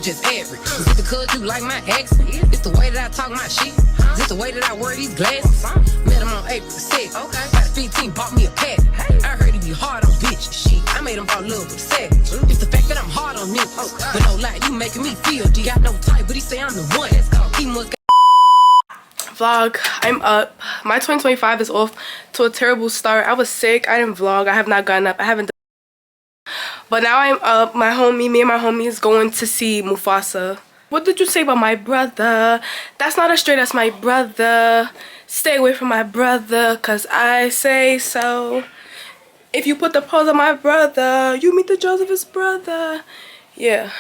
just average. Is it because you like my accent? It's the way that I talk my shit. Is it the way that I wear these glasses? Met him on April 6th. Got a 15, bought me a pack. I heard he be hard on bitches. Shit, I made him fall in love with a savage. It's the fact that I'm hard on niggas. But no lie, you making me feel D. Got no type, but he say I'm the one. He must vlog. I'm up. My 2025 is off to a terrible start. I was sick. I didn't vlog. I have not gotten up. I haven't done. But now I'm up. Me and my homie is going to see Mufasa. What did you say about my brother? That's not a stray, that's my brother. Stay away from my brother, cause I say so. If you put the pose on my brother, you meet the jaws of his brother. Yeah.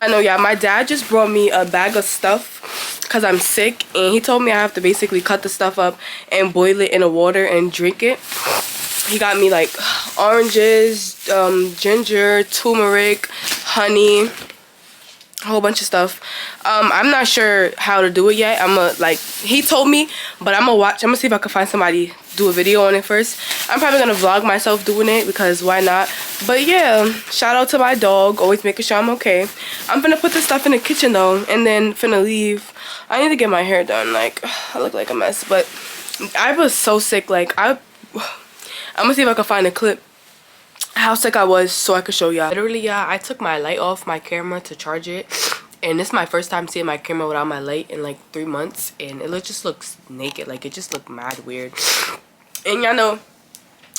I know, yeah, my dad just brought me a bag of stuff because I'm sick, and he told me I have to basically cut the stuff up and boil it in the water and drink it. He got me like oranges, ginger, turmeric, honey, a whole bunch of stuff. I'm not sure how to do it yet. He told me, but I'm gonna see if I can find somebody do a video on it first. I'm probably gonna vlog myself doing it because why not? But yeah, shout out to my dog, always making sure I'm okay. I'm gonna put this stuff in the kitchen though, and then finna leave. I need to get my hair done. Like, I look like a mess, but I was so sick. Like, I'm gonna see if I can find a clip how sick I was so I could show y'all. Literally, yeah, I took my light off my camera to charge it, and this is my first time seeing my camera without my light in like 3 months, and it just looks naked. Like, it just looked mad weird. And y'all know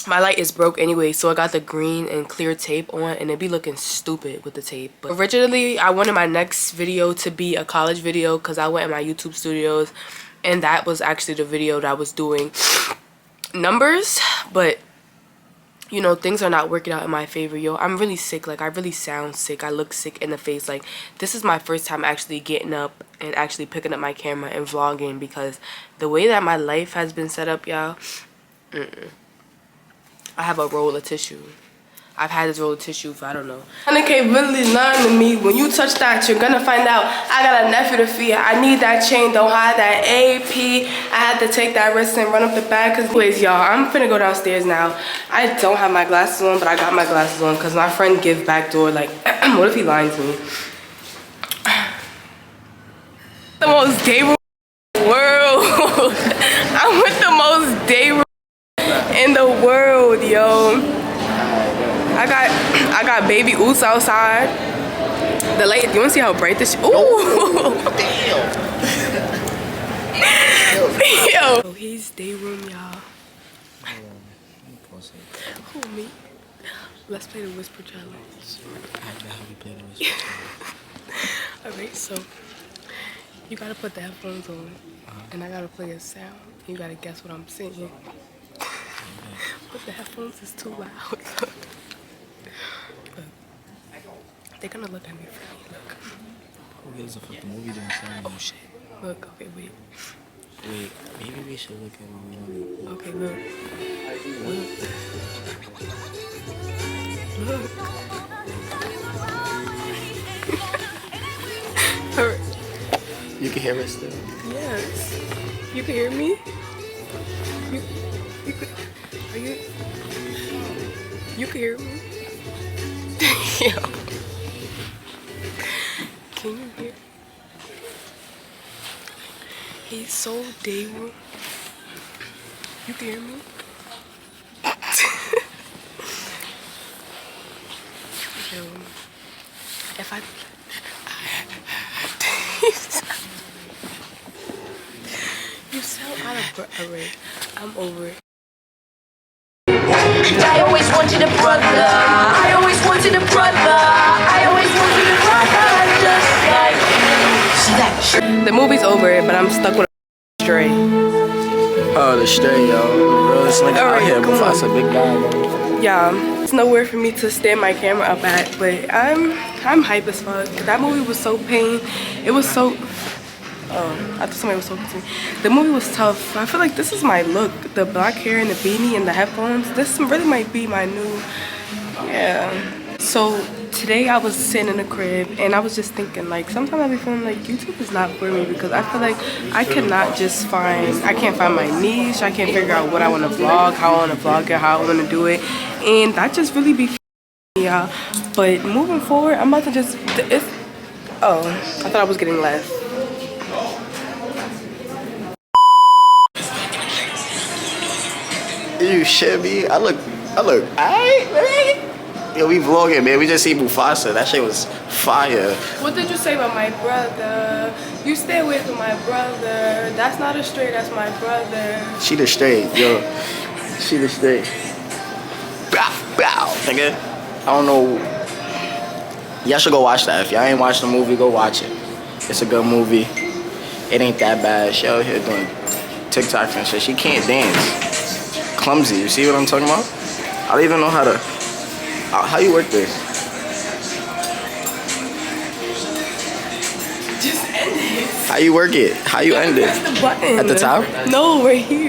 my light is broke anyway, so I got the green and clear tape on, and it be looking stupid with the tape. But originally I wanted my next video to be a college video because I went in my YouTube studios, and that was actually the video that I was doing numbers. But you know, things are not working out in my favor, yo. I'm really sick. Like, I really sound sick. I look sick in the face. Like, this is my first time actually getting up and actually picking up my camera and vlogging, because the way that my life has been set up, y'all, I have a roll of tissue. I've had this roll of tissue for, I don't know. And capability learn to me. When you touch that, you're gonna find out I got a nephew to feed. I need that chain, don't hide that AP. I had to take that risk and run up the bag. Cause anyways, y'all, I'm finna go downstairs now. I don't have my glasses on, but I got my glasses on because my friend give back door. Like, what if he lying to me? The most day room in the world. I'm with the most day room in the world, yo. I got baby Oos outside. The light, you wanna see how bright this? Ooh! Damn! Yo! So he's day room, y'all. Who, me? Let's play the whisper challenge. I know how we play the whisper challenge. Alright, so you gotta put the headphones on, and I gotta play a sound. You gotta guess what I'm saying. But the headphones is too loud. They're gonna look at me funny. Look. Who gives a fuck? The movie didn't sound. Oh shit. Look, okay, wait. Wait, maybe we should look at one. Okay, look. Look. Look. You can hear us still? Yes. You can hear me? You can hear me? Yo. Can you hear? He's so day room. You can hear me? Yo, if I you sound out of breath. Alright, I'm over it. I always wanted a brother. I always wanted a brother. I always wanted a brother just like you. See that? The movie's over, but I'm stuck with a stray. Oh, the stray, yo. Bro, it's like out here, Mufasa, big guy. Yeah, it's nowhere for me to stand my camera up at, but I'm hype as fuck. That movie was so pain. It was so. Oh, I thought somebody was talking to me. The movie was tough. I feel like this is my look. The black hair and the beanie and the headphones. This really might be my new, yeah. So today I was sitting in the crib and I was just thinking, like, sometimes I be feeling like YouTube is not for me, because I feel like I can't find my niche. I can't figure out what I want to vlog, how I want to vlog it, how I want to do it. And that just really be, yeah. But moving forward, I'm about to just, Oh, I thought I was getting left. You shit me. I look alright, man. Yo, we vlogging, man. We just see Mufasa. That shit was fire. What did you say about my brother? You stay away from my brother. That's not a straight, that's my brother. She the straight, yo. She the straight. Bow, bow, nigga. I don't know. Y'all should go watch that. If y'all ain't watched the movie, go watch it. It's a good movie. It ain't that bad. She out here doing TikToks and shit. She can't dance. Clumsy. You see what I'm talking about? I don't even know how to. How you work this? Just end it. How you work it? How you end it? Press the button. At the top? No, right here.